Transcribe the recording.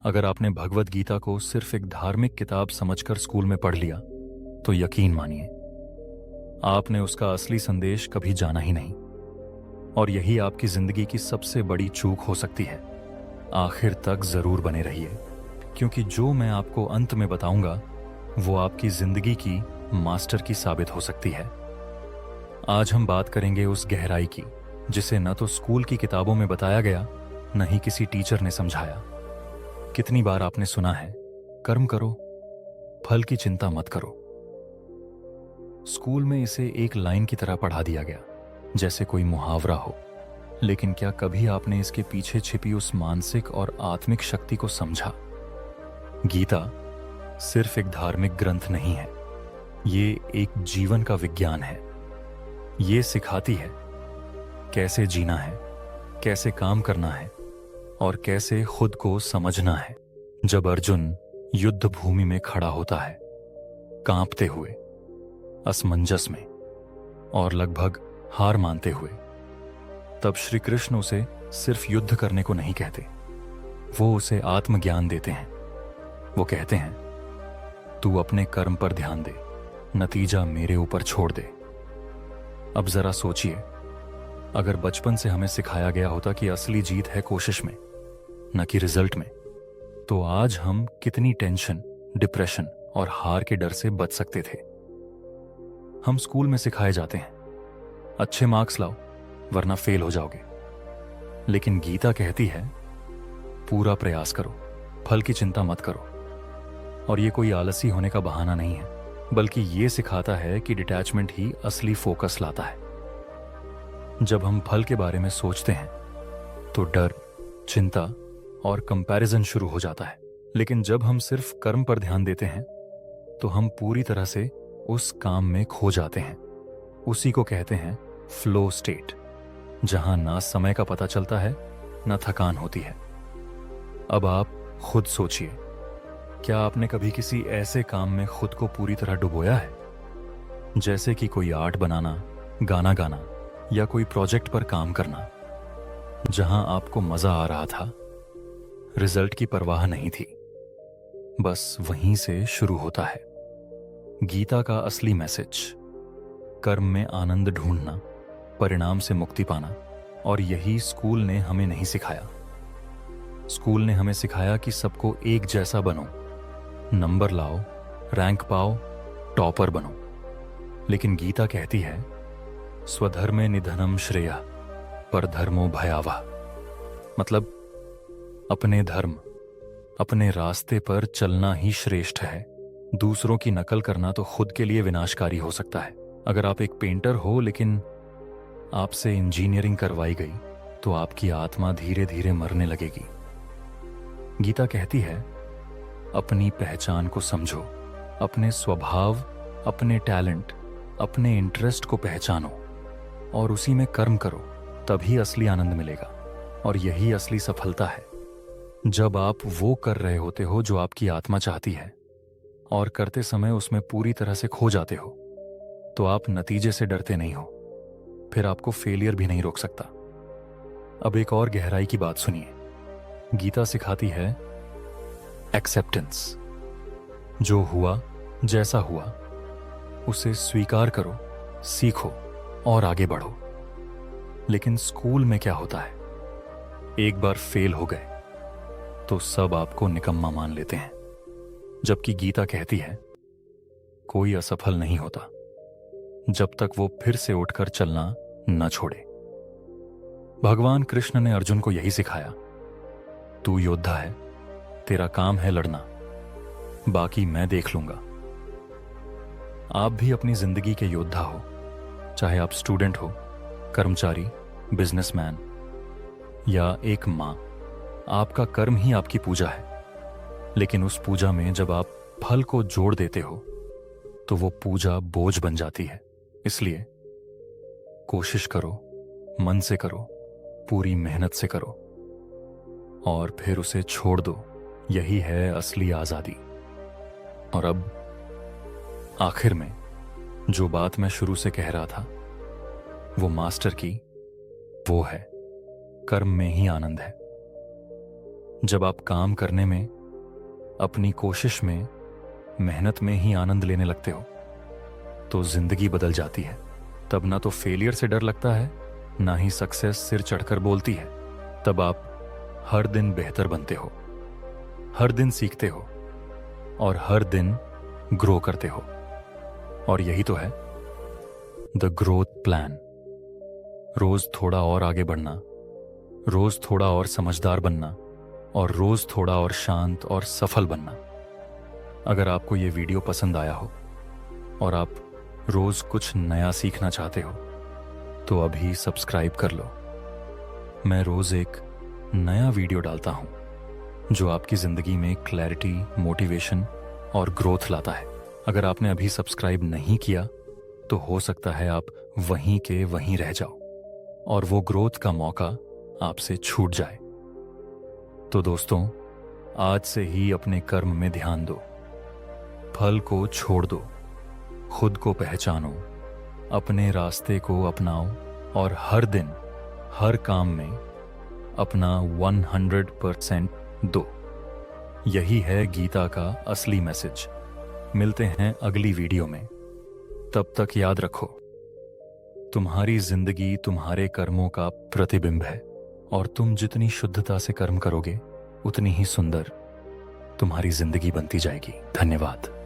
अगर आपने भगवत गीता को सिर्फ एक धार्मिक किताब समझकर स्कूल में पढ़ लिया तो यकीन मानिए आपने उसका असली संदेश कभी जाना ही नहीं। और यही आपकी जिंदगी की सबसे बड़ी चूक हो सकती है। आखिर तक जरूर बने रहिए, क्योंकि जो मैं आपको अंत में बताऊंगा वो आपकी जिंदगी की मास्टर की साबित हो सकती है। आज हम बात करेंगे उस गहराई की जिसे न तो स्कूल की किताबों में बताया गया, न ही किसी टीचर ने समझाया। कितनी बार आपने सुना है, कर्म करो, फल की चिंता मत करो। स्कूल में इसे एक लाइन की तरह पढ़ा दिया गया, जैसे कोई मुहावरा हो। लेकिन क्या कभी आपने इसके पीछे छिपी उस मानसिक और आत्मिक शक्ति को समझा? गीता सिर्फ एक धार्मिक ग्रंथ नहीं है, ये एक जीवन का विज्ञान है। ये सिखाती है कैसे जीना है, कैसे काम करना है और कैसे खुद को समझना है। जब अर्जुन युद्ध भूमि में खड़ा होता है, कांपते हुए, असमंजस में और लगभग हार मानते हुए, तब श्री कृष्ण उसे सिर्फ युद्ध करने को नहीं कहते, वो उसे आत्मज्ञान देते हैं। वो कहते हैं, तू अपने कर्म पर ध्यान दे, नतीजा मेरे ऊपर छोड़ दे। अब जरा सोचिए, अगर बचपन से हमें सिखाया गया होता कि असली जीत है कोशिश में, न कि रिजल्ट में, तो आज हम कितनी टेंशन, डिप्रेशन और हार के डर से बच सकते थे। हम स्कूल में सिखाए जाते हैं, अच्छे मार्क्स लाओ वरना फेल हो जाओगे। लेकिन गीता कहती है, पूरा प्रयास करो, फल की चिंता मत करो। और ये कोई आलसी होने का बहाना नहीं है, बल्कि ये सिखाता है कि डिटैचमेंट ही असली फोकस लाता है। जब हम फल के बारे में सोचते हैं तो डर, चिंता और कंपैरिजन शुरू हो जाता है। लेकिन जब हम सिर्फ कर्म पर ध्यान देते हैं तो हम पूरी तरह से उस काम में खो जाते हैं। उसी को कहते हैं फ्लो स्टेट, जहां ना समय का पता चलता है, ना थकान होती है। अब आप खुद सोचिए, क्या आपने कभी किसी ऐसे काम में खुद को पूरी तरह डुबोया है, जैसे कि कोई आर्ट बनाना, गाना गाना या कोई प्रोजेक्ट पर काम करना, जहां आपको मजा आ रहा था, रिजल्ट की परवाह नहीं थी? बस वहीं से शुरू होता है गीता का असली मैसेज। कर्म में आनंद ढूंढना, परिणाम से मुक्ति पाना। और यही स्कूल ने हमें नहीं सिखाया। स्कूल ने हमें सिखाया कि सबको एक जैसा बनो, नंबर लाओ, रैंक पाओ, टॉपर बनो। लेकिन गीता कहती है, स्वधर्मे निधनम श्रेयः परधर्मो भयावह। मतलब अपने धर्म, अपने रास्ते पर चलना ही श्रेष्ठ है। दूसरों की नकल करना तो खुद के लिए विनाशकारी हो सकता है। अगर आप एक पेंटर हो लेकिन आपसे इंजीनियरिंग करवाई गई तो आपकी आत्मा धीरे धीरे मरने लगेगी। गीता कहती है, अपनी पहचान को समझो, अपने स्वभाव, अपने टैलेंट, अपने इंटरेस्ट को पहचानो और उसी में कर्म करो, तभी असली आनंद मिलेगा। और यही असली सफलता है। जब आप वो कर रहे होते हो जो आपकी आत्मा चाहती है और करते समय उसमें पूरी तरह से खो जाते हो, तो आप नतीजे से डरते नहीं हो, फिर आपको फेलियर भी नहीं रोक सकता। अब एक और गहराई की बात सुनिए। गीता सिखाती है एक्सेप्टेंस। जो हुआ, जैसा हुआ, उसे स्वीकार करो, सीखो और आगे बढ़ो। लेकिन स्कूल में क्या होता है, एक बार फेल हो गए तो सब आपको निकम्मा मान लेते हैं। जबकि गीता कहती है, कोई असफल नहीं होता जब तक वो फिर से उठकर चलना न छोड़े। भगवान कृष्ण ने अर्जुन को यही सिखाया, तू योद्धा है, तेरा काम है लड़ना, बाकी मैं देख लूंगा। आप भी अपनी जिंदगी के योद्धा हो, चाहे आप स्टूडेंट हो, कर्मचारी, बिजनेसमैन या एक मां। आपका कर्म ही आपकी पूजा है। लेकिन उस पूजा में जब आप फल को जोड़ देते हो तो वो पूजा बोझ बन जाती है। इसलिए कोशिश करो, मन से करो, पूरी मेहनत से करो और फिर उसे छोड़ दो। यही है असली आजादी। और अब आखिर में जो बात मैं शुरू से कह रहा था, वो मास्टर की, वो है कर्म में ही आनंद है। जब आप काम करने में, अपनी कोशिश में, मेहनत में ही आनंद लेने लगते हो तो जिंदगी बदल जाती है। तब ना तो फेलियर से डर लगता है, ना ही सक्सेस सिर चढ़कर बोलती है। तब आप हर दिन बेहतर बनते हो, हर दिन सीखते हो और हर दिन ग्रो करते हो। और यही तो है द ग्रोथ प्लान। रोज थोड़ा और आगे बढ़ना, रोज थोड़ा और समझदार बनना और रोज थोड़ा और शांत और सफल बनना। अगर आपको ये वीडियो पसंद आया हो और आप रोज कुछ नया सीखना चाहते हो तो अभी सब्सक्राइब कर लो। मैं रोज एक नया वीडियो डालता हूं जो आपकी जिंदगी में क्लैरिटी, मोटिवेशन और ग्रोथ लाता है। अगर आपने अभी सब्सक्राइब नहीं किया तो हो सकता है आप वहीं के वहीं रह जाओ और वो ग्रोथ का मौका आपसे छूट जाए। तो दोस्तों, आज से ही अपने कर्म में ध्यान दो, फल को छोड़ दो, खुद को पहचानो, अपने रास्ते को अपनाओ और हर दिन, हर काम में अपना 100% दो। यही है गीता का असली मैसेज। मिलते हैं अगली वीडियो में। तब तक याद रखो, तुम्हारी जिंदगी तुम्हारे कर्मों का प्रतिबिंब है और तुम जितनी शुद्धता से कर्म करोगे उतनी ही सुंदर तुम्हारी जिंदगी बनती जाएगी। धन्यवाद।